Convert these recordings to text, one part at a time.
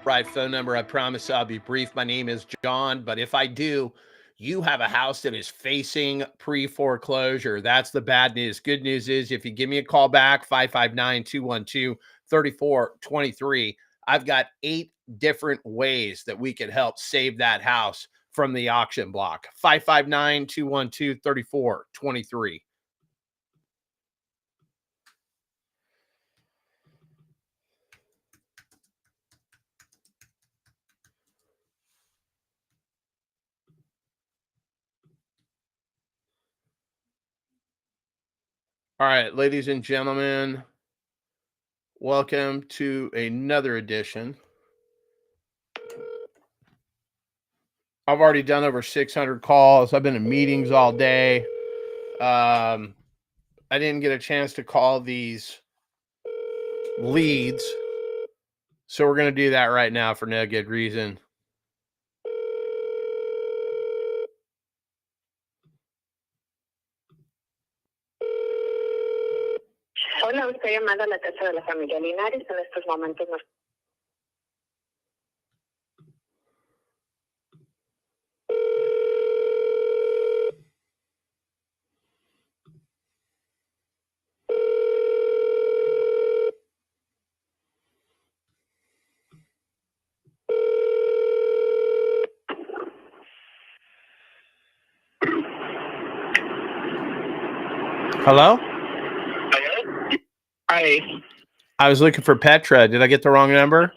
right phone number. I promise I'll be brief. My name is John, but if I do, you have a house that is facing pre-foreclosure. That's the bad news. Good news is if you give me a call back, 559-212-3423, I've got 8 different ways that we can help save that house from the auction block. 559-212-3423. All right, ladies and gentlemen, welcome to another edition. I've already done over 600 calls. I've been in meetings all day. I didn't get a chance to call these leads, so we're going to do that right now for no good reason. Hola, usted llamando a la casa de la familia Linares. En estos momentos nos... Hello? Hello? Hi. I was looking for Petra. Did I get the wrong number?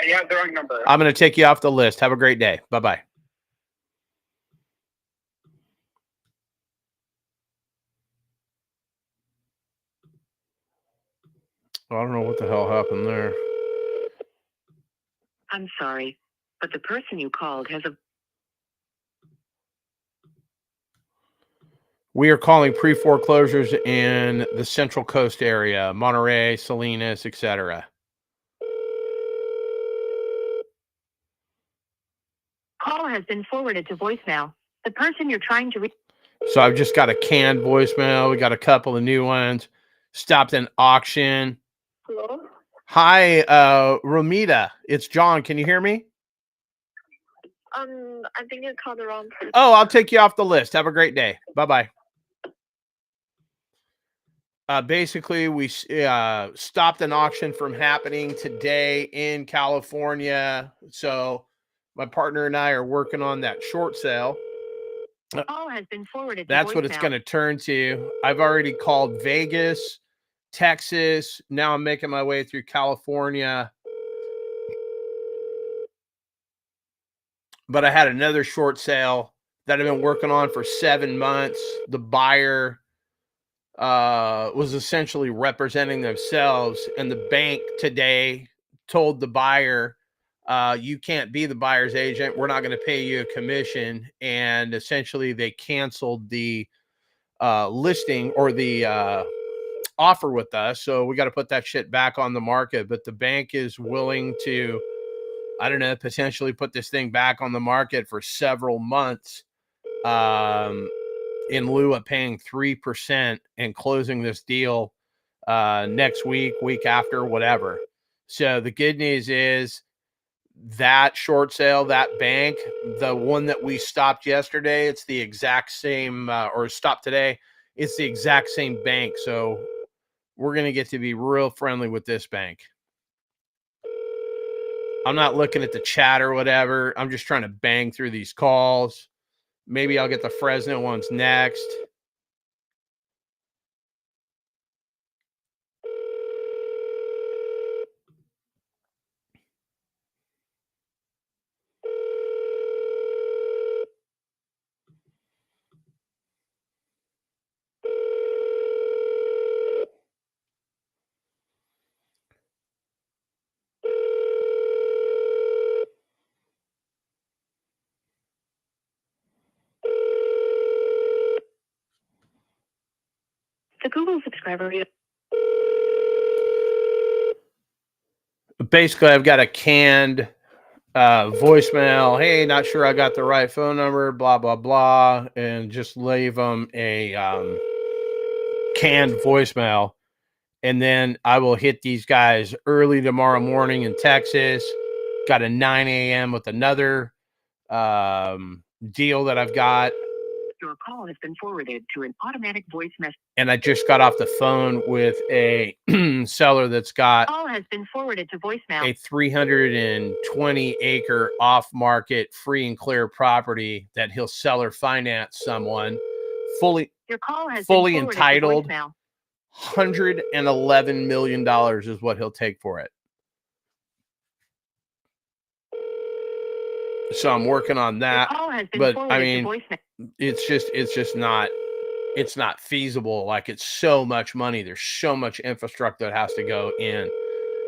You have the wrong number. I'm going to take you off the list. Have a great day. Bye-bye. I don't know what the hell happened there. I'm sorry, but the person you called has a... We are calling pre-foreclosures in the Central Coast area, Monterey, Salinas, etc. Call has been forwarded to voicemail. The person you're trying to reach... So I've just got a canned voicemail. We got a couple of new ones. Stopped an auction. Hello? Hi, Romita. It's John. Can you hear me? I think you called the wrong person. Oh, I'll take you off the list. Have a great day. Bye-bye. Basically, we stopped an auction from happening today in California. So my partner and I are working on that short sale. Call has been forwarded to That's what it's going to turn to. I've already called Vegas, Texas. Now I'm making my way through California. But I had another short sale that I've been working on for 7 months. The buyer was essentially representing themselves, and the bank today told the buyer, you can't be the buyer's agent. We're not going to pay you a commission. And essentially they canceled the listing or the offer with us. So we got to put that shit back on the market. But the bank is willing to, I don't know, potentially put this thing back on the market for several months in lieu of paying 3% and closing this deal next week, week after, whatever. So the good news is that short sale, that bank, the one that we stopped yesterday, it's the exact same, or stopped today, it's the exact same bank. So we're going to get to be real friendly with this bank. I'm not looking at the chat or whatever. I'm just trying to bang through these calls. Maybe I'll get the Fresno ones next. The Google subscriber... Basically, I've got a canned voicemail. Hey, not sure I got the right phone number, blah, blah, blah. And just leave them a canned voicemail. And then I will hit these guys early tomorrow morning in Texas. Got a 9 a.m. with another deal that I've got. Your call has been forwarded to an automatic voice message. And I just got off the phone with a seller that's got Call has been forwarded to voicemail. a 320 acre off market free and clear property that he'll sell or finance someone fully Your call has fully been forwarded entitled. to voicemail. $111 million is what he'll take for it. So I'm working on that. Your call has been But forwarded I mean, to voicemail. it's just not feasible. Like, it's so much money. There's so much infrastructure that has to go in.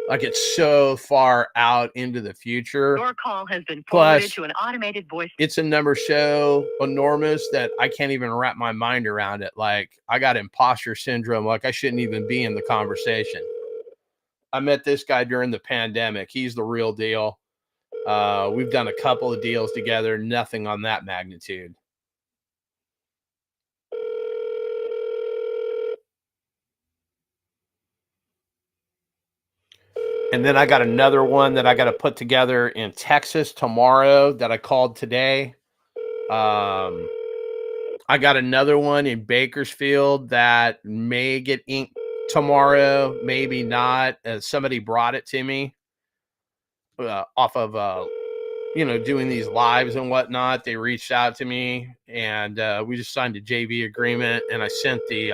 Like, it's so far out into the future. Your call has been forwarded Plus, to an automated voice. it's a number so enormous that I can't even wrap my mind around it. Like, I got imposter syndrome. Like, I shouldn't even be in the conversation. I met this guy during the pandemic. He's the real deal. We've done a couple of deals together, nothing on that magnitude. And then I got another one that I got to put together in Texas tomorrow that I called today. I got another one in Bakersfield that may get inked tomorrow, maybe not. Somebody brought it to me off of, doing these lives and whatnot. They reached out to me, and we just signed a JV agreement, and I sent the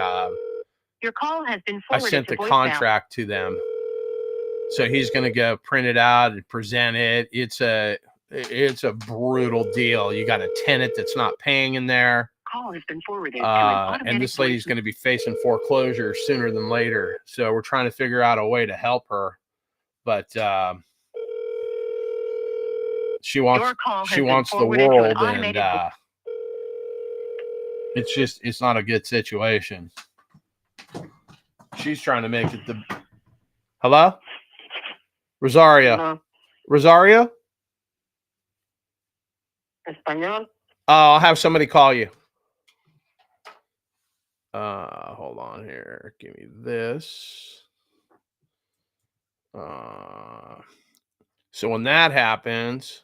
Your call has been forwarded to voicemail. contract to them. So he's going to go print it out and present it. It's a brutal deal. You got a tenant that's not paying in there. Call has been forwarded to an automatic and this lady's going to be facing foreclosure sooner than later. So we're trying to figure out a way to help her. But she wants the world, and it's not a good situation. She's trying to make it the hello? Rosario. No. Rosario? Español. I'll have somebody call you. Hold on here. Give me this. So when that happens,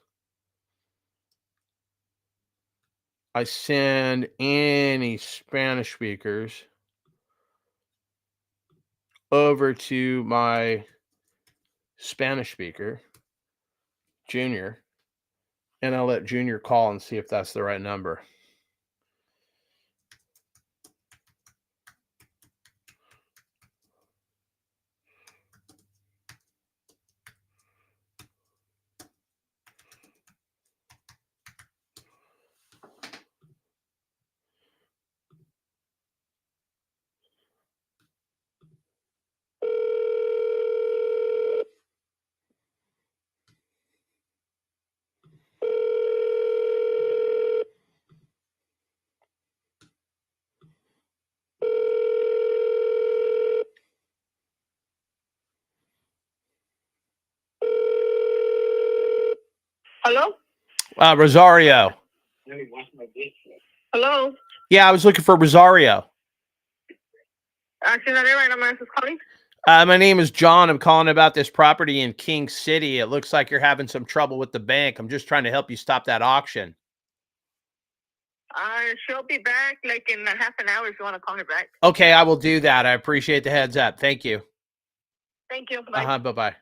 I send any Spanish speakers over to my Spanish speaker, Junior, and I'll let Junior call and see if that's the right number. Hello? Rosario. Hello? Yeah, I was looking for Rosario. Acción Arriba, no is calling. My name is John. I'm calling about this property in King City. It looks like you're having some trouble with the bank. I'm just trying to help you stop that auction. She'll be back like in half an hour if you want to call her back. Okay, I will do that. I appreciate the heads up. Thank you. Thank you. Bye. Bye-bye.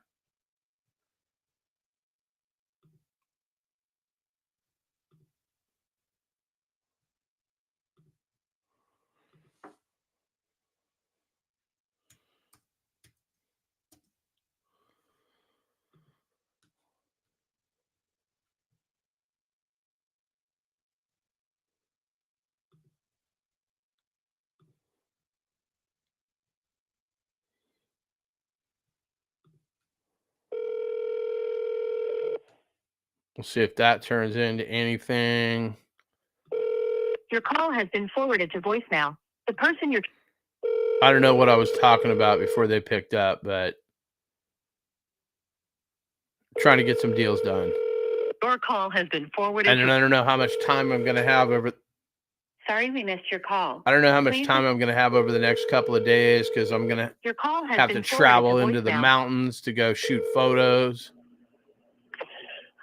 We'll see if that turns into anything. Your call has been forwarded to voicemail. The person you're... I don't know what I was talking about before they picked up, but trying to get some deals done. Your call has been forwarded And I don't know how much time I'm going to have over. Sorry we missed your call. I don't know how much Please time I'm going to have over the next couple of days because I'm going to Your call has have been to forwarded travel to into the voicemail. mountains to go shoot photos.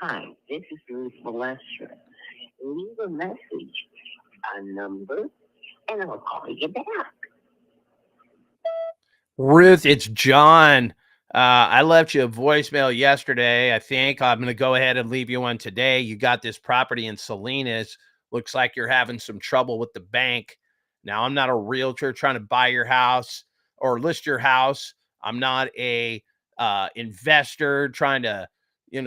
Hi, this is Ruth Molester. Leave a message, a number, and I'll call you back. Ruth, it's John. I left you a voicemail yesterday. I think I'm going to go ahead and leave you one today. You got this property in Salinas. Looks like you're having some trouble with the bank. Now, I'm not a realtor trying to buy your house or list your house. I'm not a investor trying to,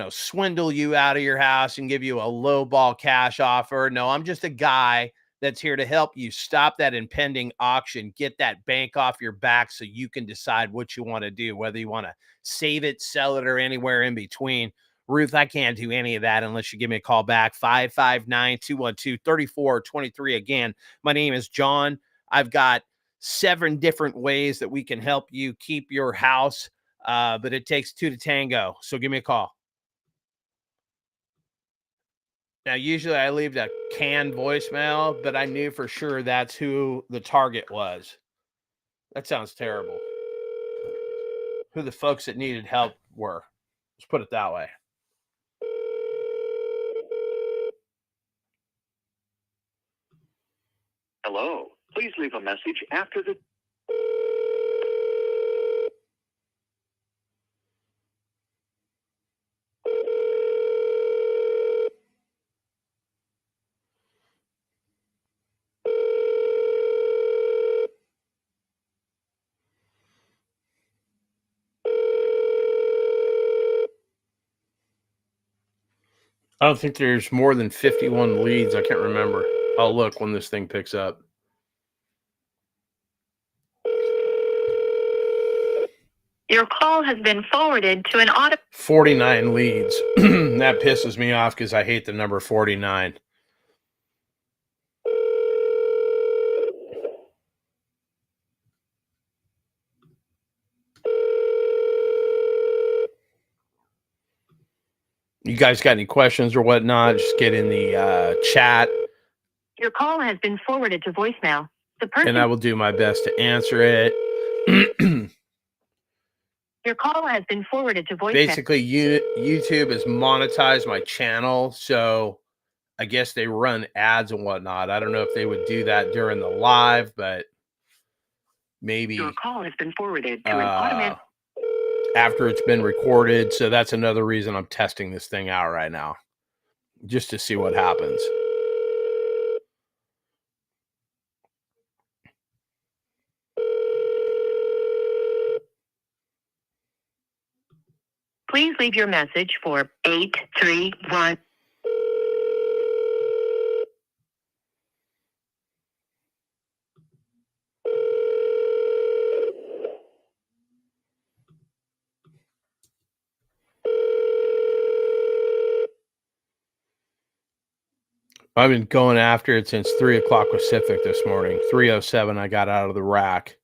swindle you out of your house and give you a low ball cash offer. No, I'm just a guy that's here to help you stop that impending auction, get that bank off your back so you can decide what you want to do, whether you want to save it, sell it, or anywhere in between. Ruth, I can't do any of that unless you give me a call back, 559-212-3423. Again, my name is John. I've got 7 different ways that we can help you keep your house, but it takes 2 to tango. So give me a call. Now, usually I leave a canned voicemail, but I knew for sure that's who the target was. That sounds terrible. Who the folks that needed help were. Let's put it that way. Hello. Please leave a message after the... I don't think there's more than 51 leads. I can't remember. I'll look when this thing picks up. Your call has been forwarded to an auto. 49 leads. That pisses me off because I hate the number 49. You guys got any questions or whatnot? Just get in the chat. Your call has been forwarded to voicemail. The person. And I will do my best to answer it. Your call has been forwarded to voicemail. Basically, YouTube has monetized my channel, so I guess they run ads and whatnot. I don't know if they would do that during the live, but maybe Your call has been forwarded to an automatic. After it's been recorded. So that's another reason I'm testing this thing out right now, just to see what happens. Please leave your message for 831. I've been going after it since 3 o'clock Pacific this morning. 3:07, I got out of the rack.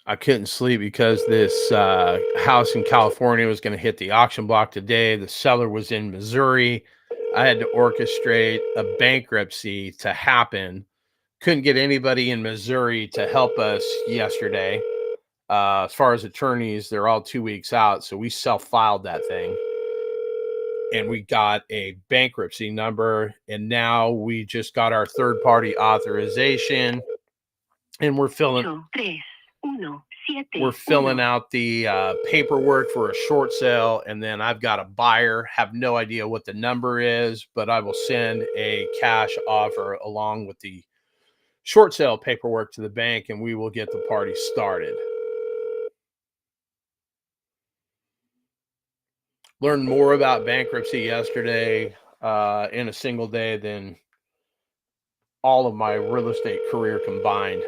I couldn't sleep because this house in California was going to hit the auction block today. The seller was in Missouri. I had to orchestrate a bankruptcy to happen. Couldn't get anybody in Missouri to help us yesterday. As far as attorneys, they're all 2 weeks out. So we self-filed that thing. And we got a bankruptcy number. And now we just got our third-party authorization. And we're filling out the paperwork for a short sale, and then I've got a buyer. Have no idea what the number is, but I will send a cash offer along with the short sale paperwork to the bank, and we will get the party started. Learned more about bankruptcy yesterday in a single day than all of my real estate career combined.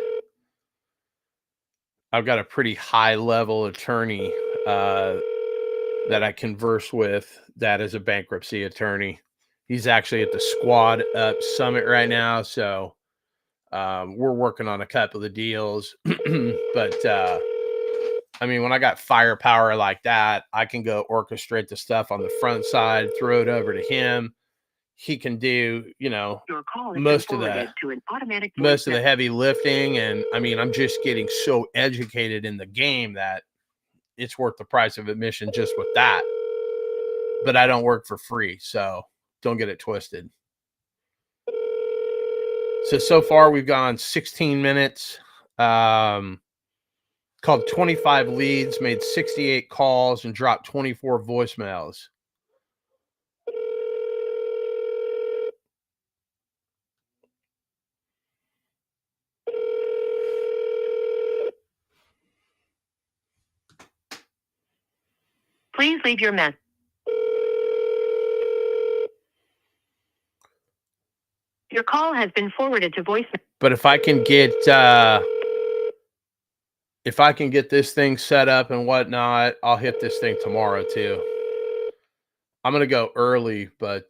I've got a pretty high level attorney that I converse with that is a bankruptcy attorney. He's actually at the Squad Up Summit right now. So we're working on a couple of deals, but I mean, when I got firepower like that, I can go orchestrate the stuff on the front side, throw it over to him. He can do, Your call has most been of the forwarded to an automatic most of the voicemail. heavy lifting. And I mean, I'm just getting so educated in the game that it's worth the price of admission just with that. But I don't work for free, so don't get it twisted. So far we've gone 16 minutes, called 25 leads, made 68 calls, and dropped 24 voicemails. Please leave your message. Your call has been forwarded to voicemail. But if I can get this thing set up and whatnot, I'll hit this thing tomorrow too. I'm gonna go early, but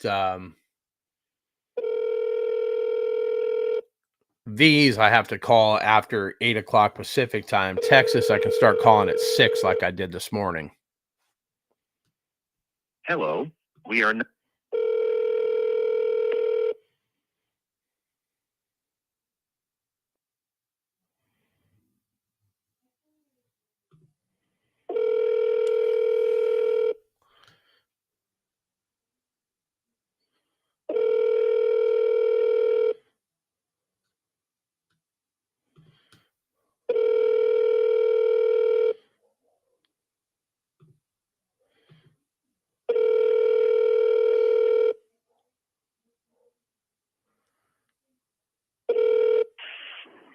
these I have to call after 8 o'clock Pacific time. Texas, I can start calling at 6 like I did this morning. Hello, we are not.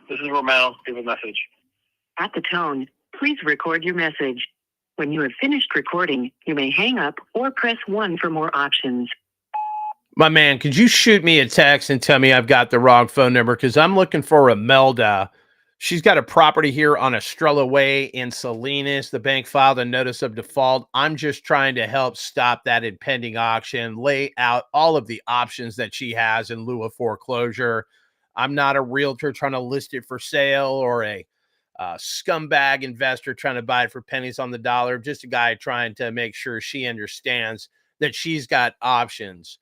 This is Romel. Give a message. At the tone, please record your message. When you have finished recording, you may hang up or press 1 for more options. My man, could you shoot me a text and tell me I've got the wrong phone number? Because I'm looking for Imelda. She's got a property here on Estrella Way in Salinas. The bank filed a notice of default. I'm just trying to help stop that impending auction, lay out all of the options that she has in lieu of foreclosure. I'm not a realtor trying to list it for sale or a scumbag investor trying to buy it for pennies on the dollar. Just a guy trying to make sure she understands that she's got options.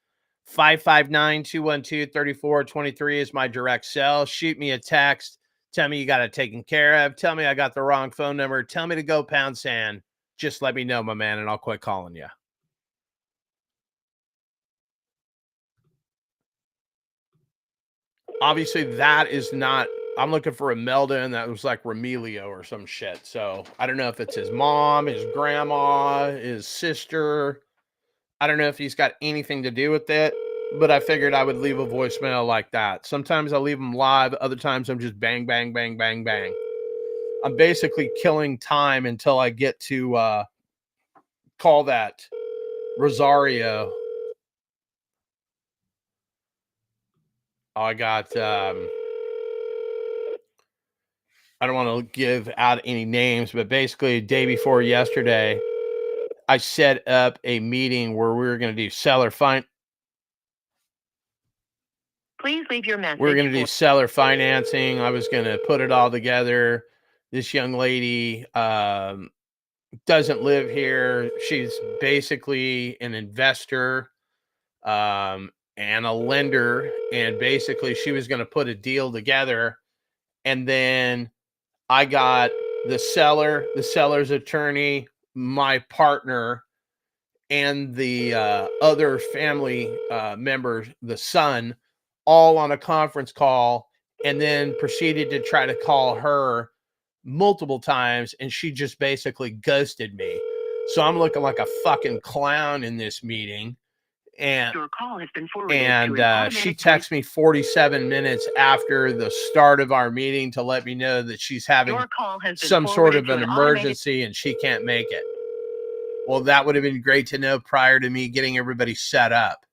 559-212-3423 is my direct cell. Shoot me a text. Tell me you got it taken care of. Tell me I got the wrong phone number. Tell me to go pound sand. Just let me know, my man, and I'll quit calling you. Obviously, that is not. I'm looking for Imelda, and that was like Remilio or some shit. So I don't know if it's his mom, his grandma, his sister. I don't know if he's got anything to do with it, but I figured I would leave a voicemail like that. Sometimes I leave them live. Other times I'm just bang, bang, bang, bang, bang. I'm basically killing time until I get to call that Rosario. Oh, I got, I don't want to give out any names, but basically day before yesterday, I set up a meeting where we were going to do seller Please leave your message. We're going to do seller financing. I was going to put it all together. This young lady doesn't live here. She's basically an investor and a lender. And basically, she was going to put a deal together. And then I got the seller's attorney, my partner, and the other family member, the son, all on a conference call, and then proceeded to try to call her multiple times, and she just basically ghosted me. So I'm looking like a fucking clown in this meeting. And Your call has been forwarded to an she automatic texts me 47 minutes after the start of our meeting to let me know that she's having Your call has been some sort of forwarded an to an automated- emergency and she can't make it. Well, that would have been great to know prior to me getting everybody set up.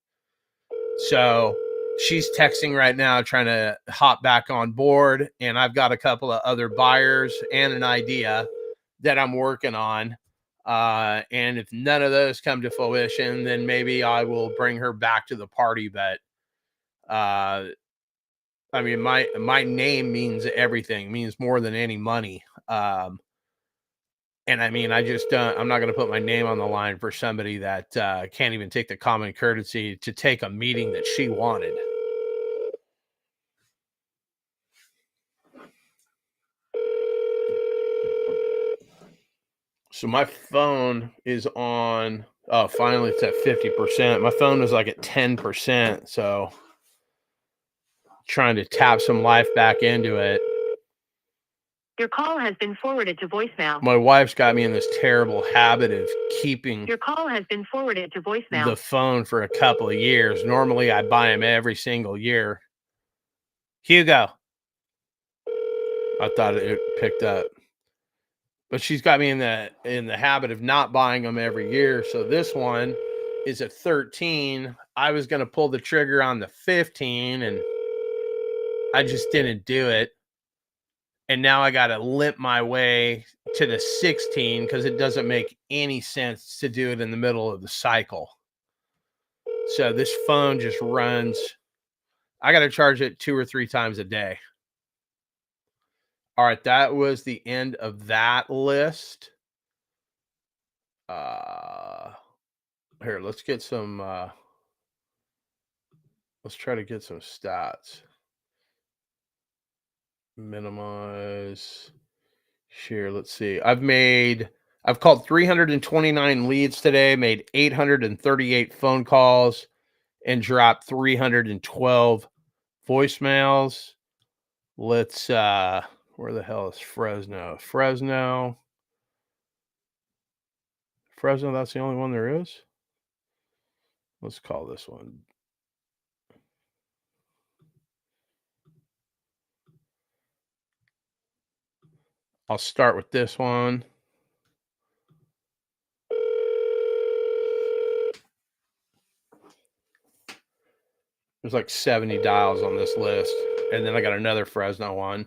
So she's texting right now, trying to hop back on board. And I've got a couple of other buyers and an idea that I'm working on. And if none of those come to fruition, then maybe I will bring her back to the party. But I mean, my name means everything, means more than any money. And I mean, I just I'm not going to put my name on the line for somebody that can't even take the common courtesy to take a meeting that she wanted. So my phone is on. Oh, finally, it's at 50%. My phone was like at 10%. So trying to tap some life back into it. Your call has been forwarded to voicemail. My wife's got me in this terrible habit of keeping Your call has been forwarded to voicemail. the phone for a couple of years. Normally, I buy them every single year. Hugo. I thought it picked up. But she's got me in the habit of not buying them every year. So this one is a 13. I was going to pull the trigger on the 15 and I just didn't do it. And now I got to limp my way to the 16 because it doesn't make any sense to do it in the middle of the cycle. So this phone just runs. I got to charge it 2 or 3 times a day. All right, that was the end of that list. Here, let's get some let's try to get some stats. Minimize, share. Let's see. I've called 329 leads today, made 838 phone calls, and dropped 312 voicemails. Let's where the hell is Fresno? Fresno, that's the only one there is. Let's call this one. I'll start with this one. There's like 70 dials on this list. And then I got another Fresno one.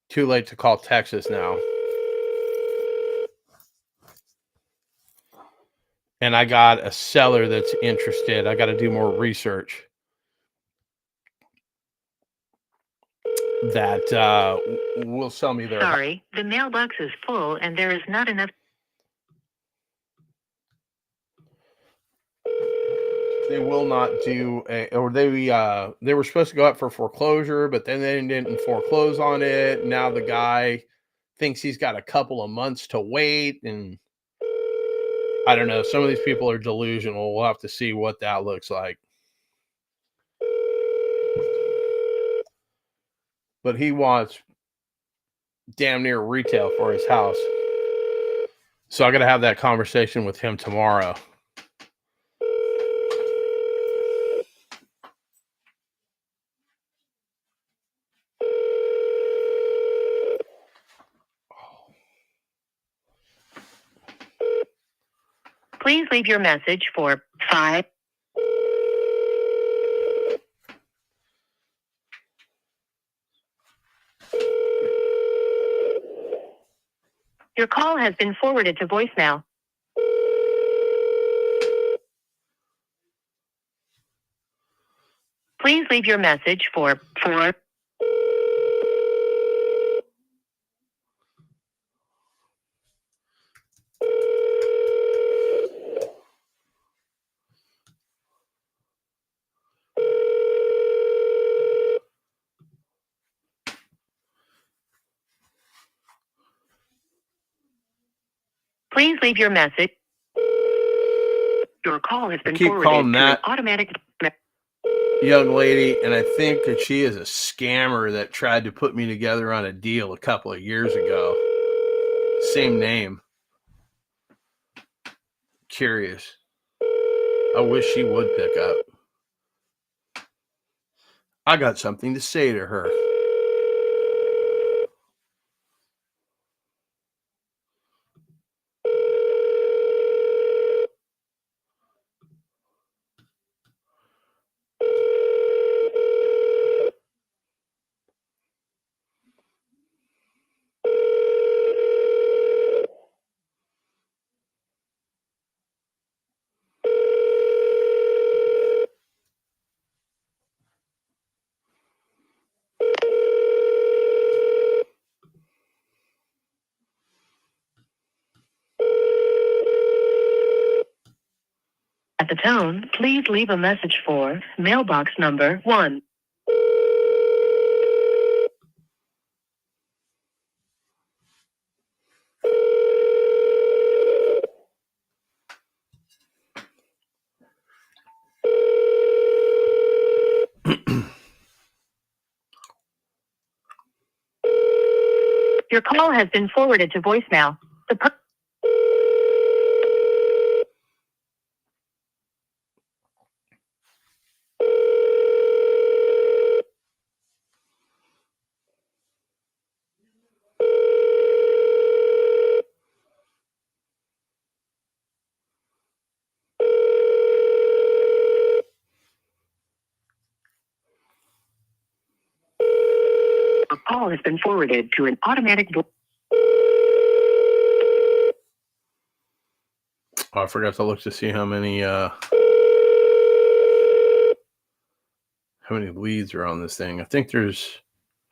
Too late to call Texas now. And I got a seller that's interested. I got to do more research. That will sell me their. Sorry, the mailbox is full and there is not enough. They will not do they were supposed to go up for foreclosure, but then they didn't foreclose on it. Now the guy thinks he's got a couple of months to wait, and I don't know. Some of these people are delusional. We'll have to see what that looks like. But he wants damn near retail for his house. So I got to have that conversation with him tomorrow. Please leave your message for 5. Your call has been forwarded to voicemail. Please leave your message for 4. Please leave your message. Your call has been forwarded to an automatic young lady, and I think that she is a scammer that tried to put me together on a deal a couple of years ago. Same name. Curious. I wish she would pick up. I got something to say to her. tone, please leave a message for mailbox number 1. Your call has been forwarded to voicemail. A call has been forwarded to an automatic voice. Oh, I forgot to look to see how many leads are on this thing. I think there's,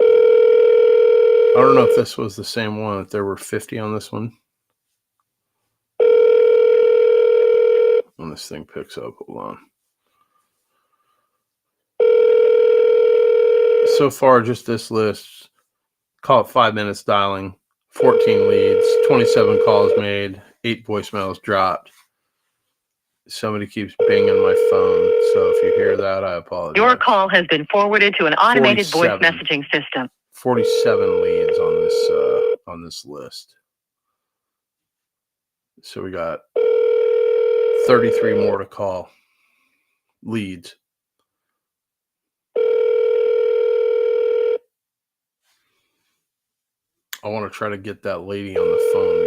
I don't know if this was the same one, if there were 50 on this one. When this thing picks up, hold on. So far, just this list, call it 5 minutes dialing, 14 leads, 27 calls made, 8 voicemails dropped. Somebody keeps binging my phone, so if you hear that, I apologize. Your call has been forwarded to an automated voice 47. messaging system. 47 leads on this list. So we got 33 more to call. Leads. I want to try to get that lady on the phone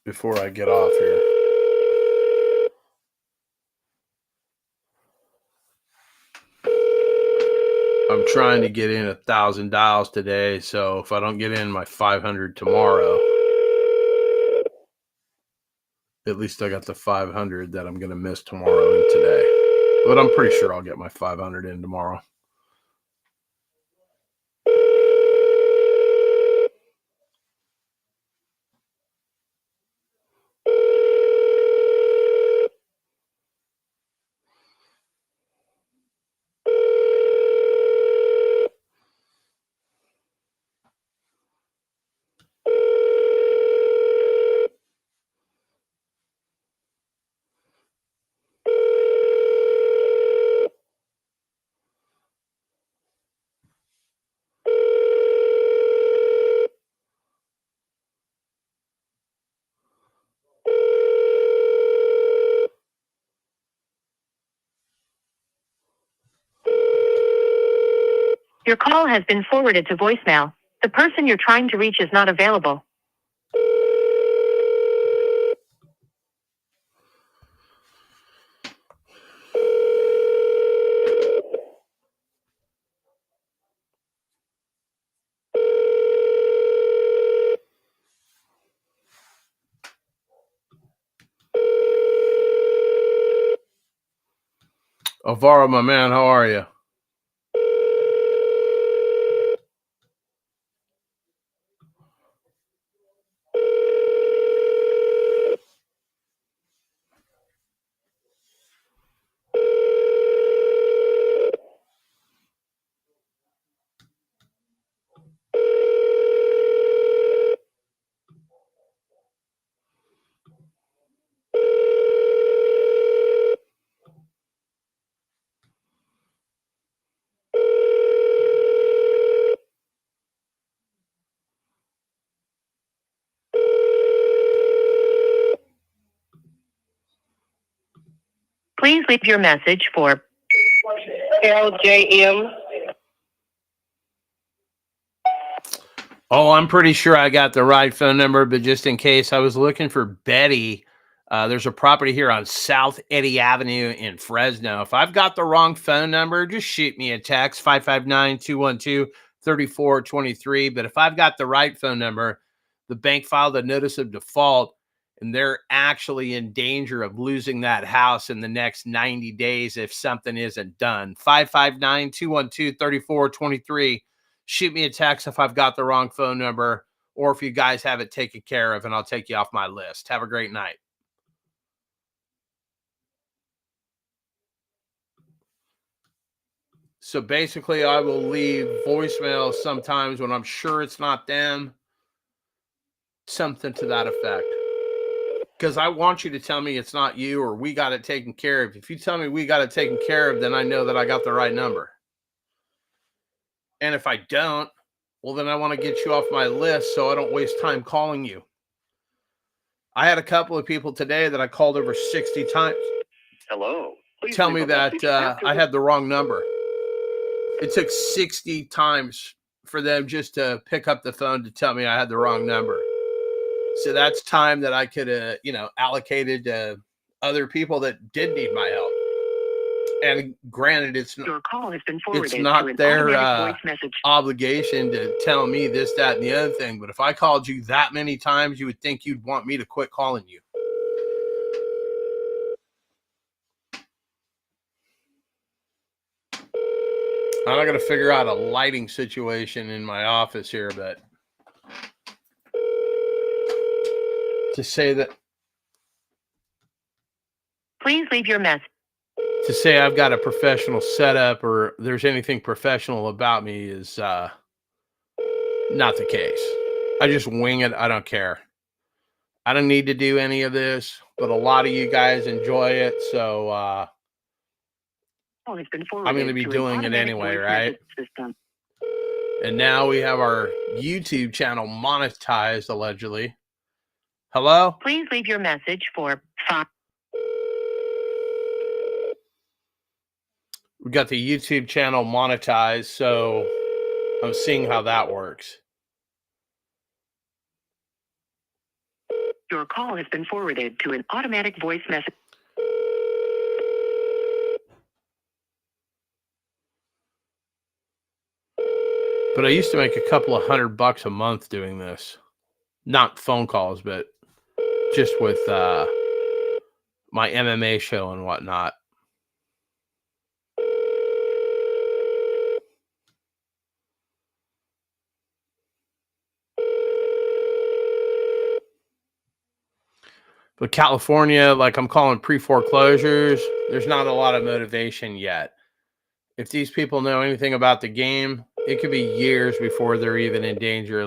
before I get off here. I'm trying to get in 1,000 dials today, so if I don't get in my 500 tomorrow, at least I got the 500 that I'm going to miss tomorrow and today. But I'm pretty sure I'll get my 500 in tomorrow. Your call has been forwarded to voicemail. The person you're trying to reach is not available. Alvaro, my man, how are you? Please leave your message for LJM. Oh, I'm pretty sure I got the right phone number, but just in case, I was looking for Betty. There's a property here on South Eddy Avenue in Fresno. If I've got the wrong phone number, just shoot me a text, 559-212-3423. But if I've got the right phone number, the bank filed a notice of default, and they're actually in danger of losing that house in the next 90 days if something isn't done. 559-212-3423. Shoot me a text if I've got the wrong phone number, or if you guys have it taken care of, and I'll take you off my list. Have a great night. So basically, I will leave voicemails sometimes when I'm sure it's not them, something to that effect. Because I want you to tell me it's not you or we got it taken care of. If you tell me we got it taken care of, then I know that I got the right number. And if I don't, well, then I want to get you off my list so I don't waste time calling you. I had a couple of people today that I called over 60 times. Hello. Please Tell leave me a that message after I the- had the wrong number. It took 60 times for them just to pick up the phone to tell me I had the wrong number. So that's time that I could have, allocated to other people that did need my help. And granted, Your call has been forwarded to not an their automatic voice message. obligation to tell me this, that, and the other thing. But if I called you that many times, you would think you'd want me to quit calling you. I'm not going to figure out a lighting situation in my office here, but to say that, Please leave your message. to say I've got a professional setup or there's anything professional about me is not the case. I just wing it. I don't care. I don't need to do any of this, but a lot of you guys enjoy it. So Call has been I'm going to be forwarded to an doing it automatic anyway, voice right? message system. And now we have our YouTube channel monetized, allegedly. Hello? Please leave your message for 5. We got the YouTube channel monetized, so I'm seeing how that works. Your call has been forwarded to an automatic voice message. But I used to make a couple of $100 a month doing this. Not phone calls, but just with my MMA show and whatnot. But California, like I'm calling pre-foreclosures, there's not a lot of motivation yet. If these people know anything about the game, it could be years before they're even in danger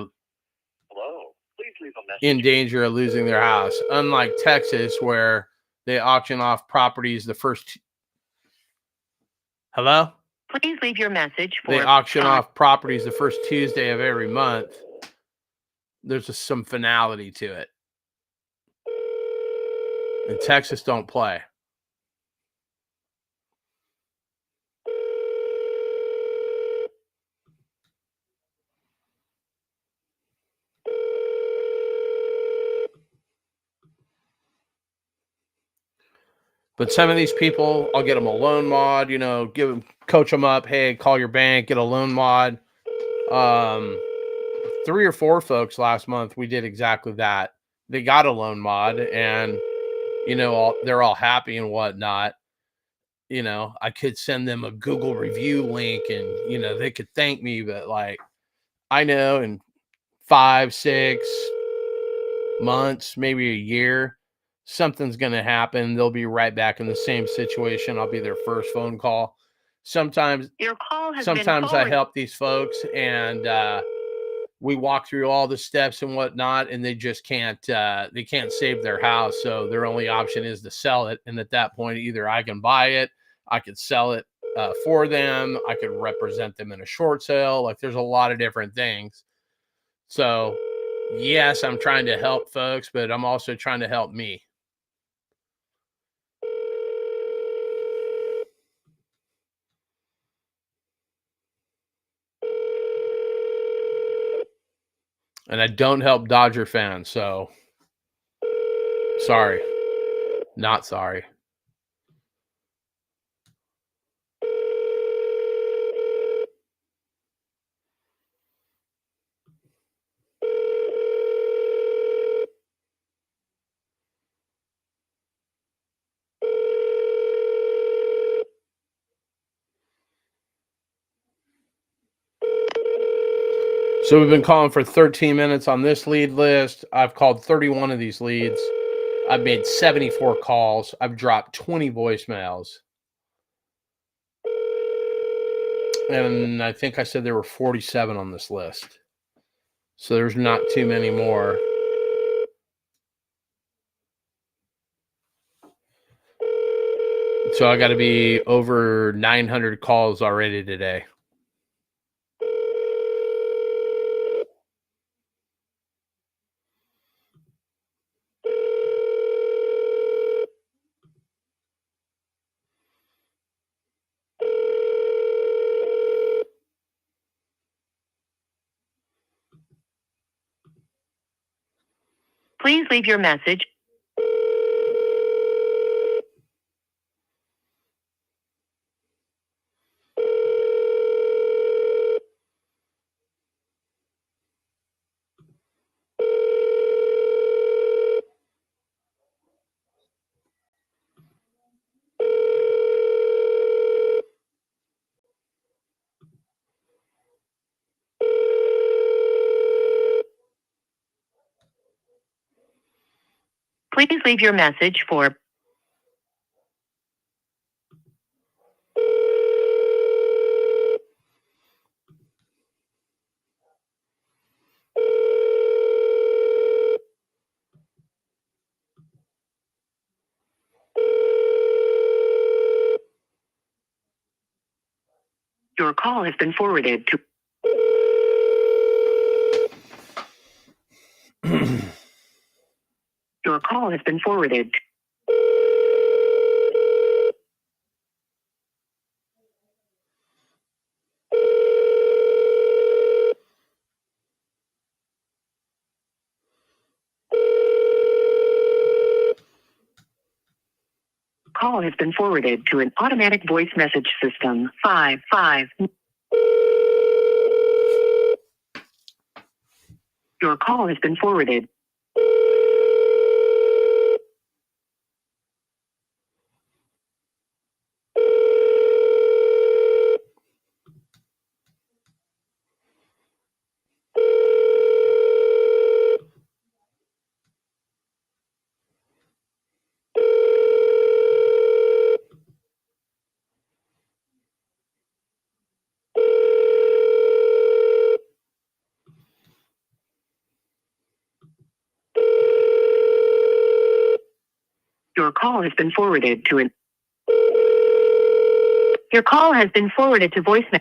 Hello. Please leave a message. in danger of losing their house. Unlike Texas, where they auction off properties the first. Hello? Please leave your message for They auction 5. off properties the first Tuesday of every month. There's some finality to it. And Texas don't play. But some of these people, I'll get them a loan mod, coach them up. Hey, call your bank, get a loan mod. 3 or 4 folks last month, we did exactly that. They got a loan mod and, they're all happy and whatnot. I could send them a Google review link and, they could thank me. But I know in 5, 6 months, maybe a year, something's going to happen. They'll be right back in the same situation. I'll be their first phone call. Sometimes Your call has been I forwarded. help these folks and we walk through all the steps and whatnot, and they just can't save their house. So their only option is to sell it. And at that point, either I can buy it, I could sell it for them, I could represent them in a short sale. Like there's a lot of different things. So yes, I'm trying to help folks, but I'm also trying to help me. And I don't help Dodger fans, so sorry. Not sorry. So we've been calling for 13 minutes on this lead list. I've called 31 of these leads. I've made 74 calls. I've dropped 20 voicemails. And I think I said there were 47 on this list. So there's not too many more. So I got to be over 900 calls already today. Please leave your message. Please leave your message for your call has been forwarded to your call has been forwarded. Call has been forwarded to an automatic voice message system. 55. Your call has been forwarded. Your call has been forwarded to an Your call has been forwarded to voicemail.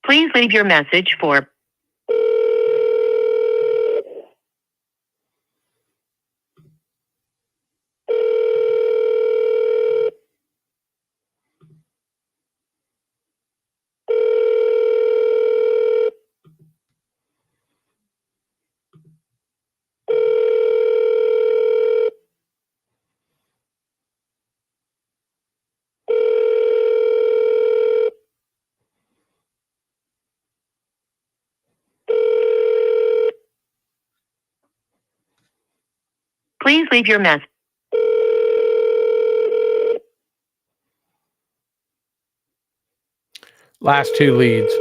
Please leave your message for Please leave your message. Last two leads.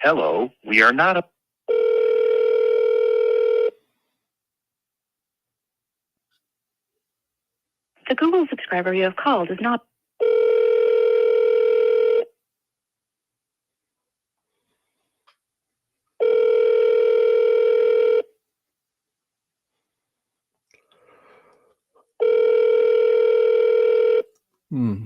Hello, we are not a. The Google subscriber you have called is not. Hmm.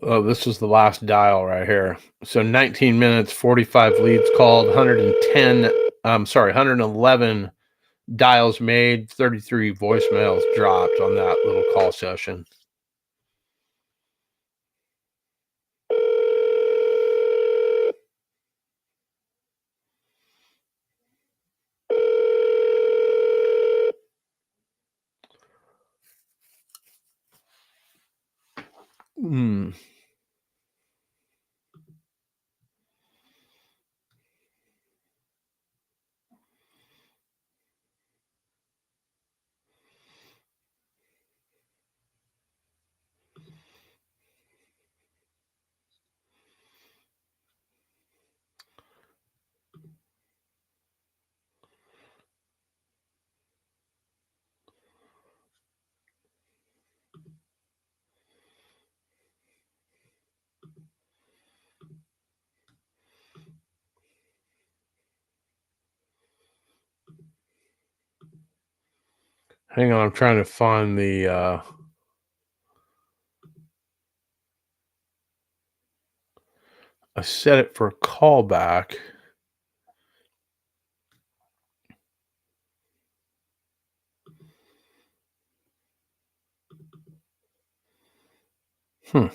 Oh, this is the last dial right here. So 19 minutes, 45 leads called, 111 dials made, 33 voicemails dropped on that little call session. Hmm. Hang on, I'm trying to find the I set it for a callback. Hmm.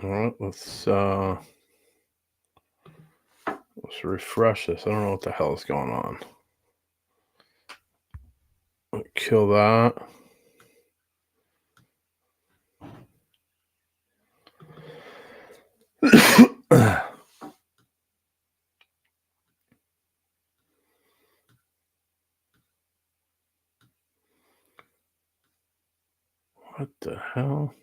All right, let's refresh this. I don't know what the hell is going on. Kill that. What the hell?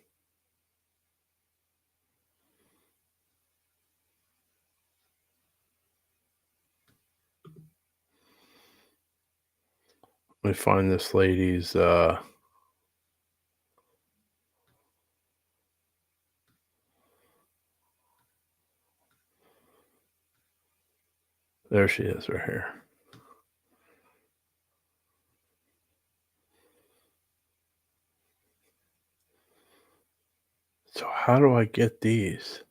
Let me find this lady's there she is right here. So how do I get these?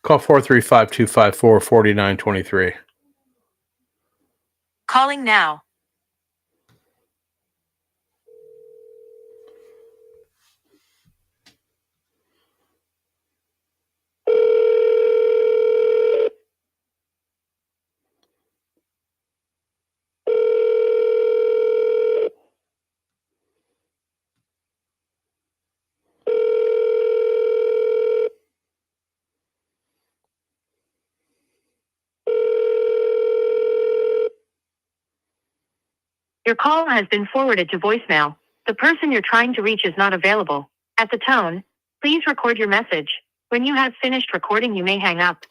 Call 435-254-4923. Calling now. Your call has been forwarded to voicemail. The person you're trying to reach is not available. At the tone, please record your message. When you have finished recording, you may hang up.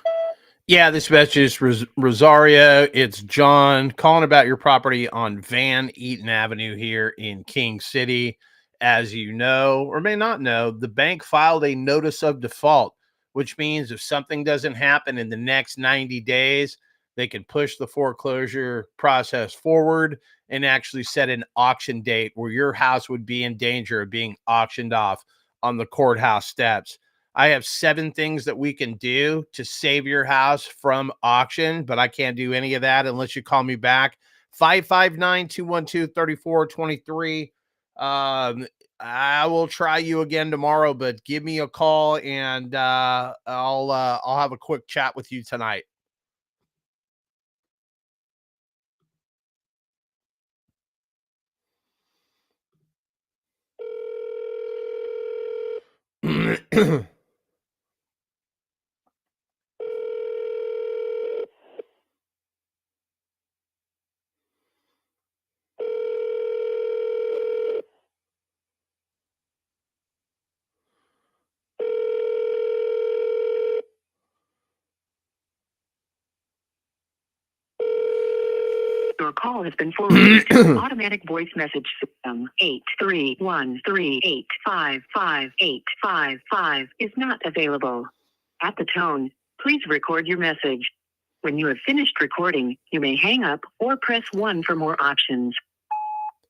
Yeah, this message is Rosario. It's John calling about your property on Van Eaton Avenue here in King City. As you know, or may not know, the bank filed a notice of default, which means if something doesn't happen in the next 90 days, they can push the foreclosure process forward and actually set an auction date where your house would be in danger of being auctioned off on the courthouse steps. I have 7 things that we can do to save your house from auction, but I can't do any of that unless you call me back. 559-212-3423. I will try you again tomorrow, but give me a call and I'll have a quick chat with you tonight. Your call has been forwarded to an automatic voice message system. 83138555855 is not available. At the tone, please record your message. When you have finished recording, you may hang up or press 1 for more options.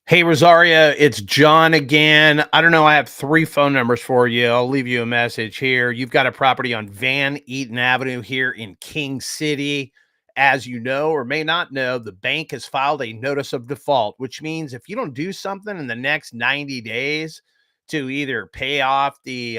Hey, Rosario, it's John again. I don't know. I have 3 phone numbers for you. I'll leave you a message here. You've got a property on Van Eaton Avenue here in King City. As you know or may not know, the bank has filed a notice of default, which means if you don't do something in the next 90 days to either pay off the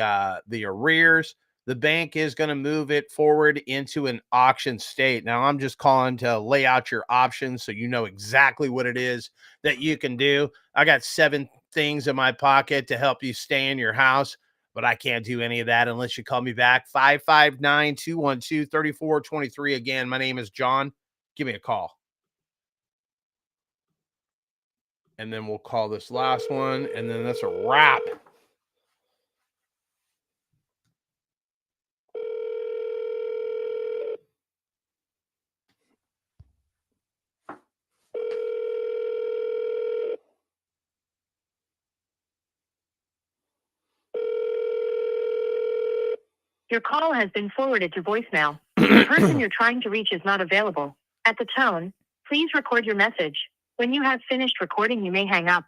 arrears, the bank is going to move it forward into an auction state. Now, I'm just calling to lay out your options so you know exactly what it is that you can do. I got 7 things in my pocket to help you stay in your house, but I can't do any of that unless you call me back. 559-212-3423. Again, my name is John. Give me a call. And then we'll call this last one, and then that's a wrap. Your call has been forwarded to voicemail. The person you're trying to reach is not available. At the tone, please record your message. When you have finished recording, you may hang up.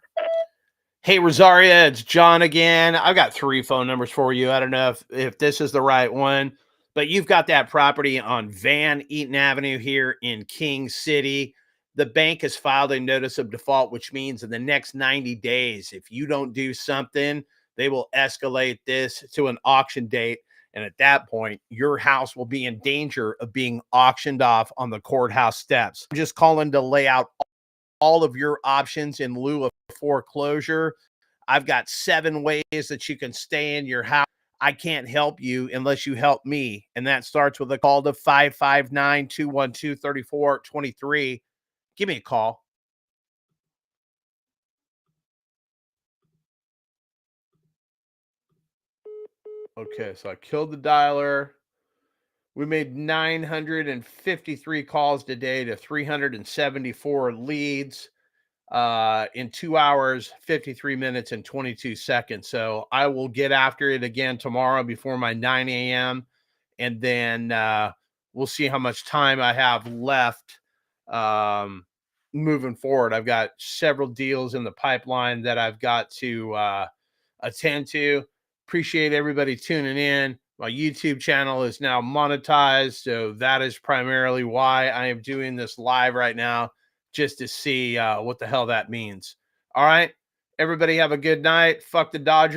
Hey, Rosaria, it's John again. I've got 3 phone numbers for you. I don't know if this is the right one, but you've got that property on Van Eaton Avenue here in King City. The bank has filed a notice of default, which means in the next 90 days, if you don't do something, they will escalate this to an auction date. And at that point, your house will be in danger of being auctioned off on the courthouse steps. I'm just calling to lay out all of your options in lieu of foreclosure. I've got 7 ways that you can stay in your house. I can't help you unless you help me. And that starts with a call to 559-212-3423. Give me a call. Okay, so I killed the dialer. We made 953 calls today to 374 leads in 2 hours, 53 minutes, and 22 seconds. So I will get after it again tomorrow before my 9 a.m. And then we'll see how much time I have left moving forward. I've got several deals in the pipeline that I've got to attend to. Appreciate everybody tuning in. My YouTube channel is now monetized, so that is primarily why I am doing this live right now, just to see what the hell that means. All right, everybody have a good night. Fuck the Dodgers.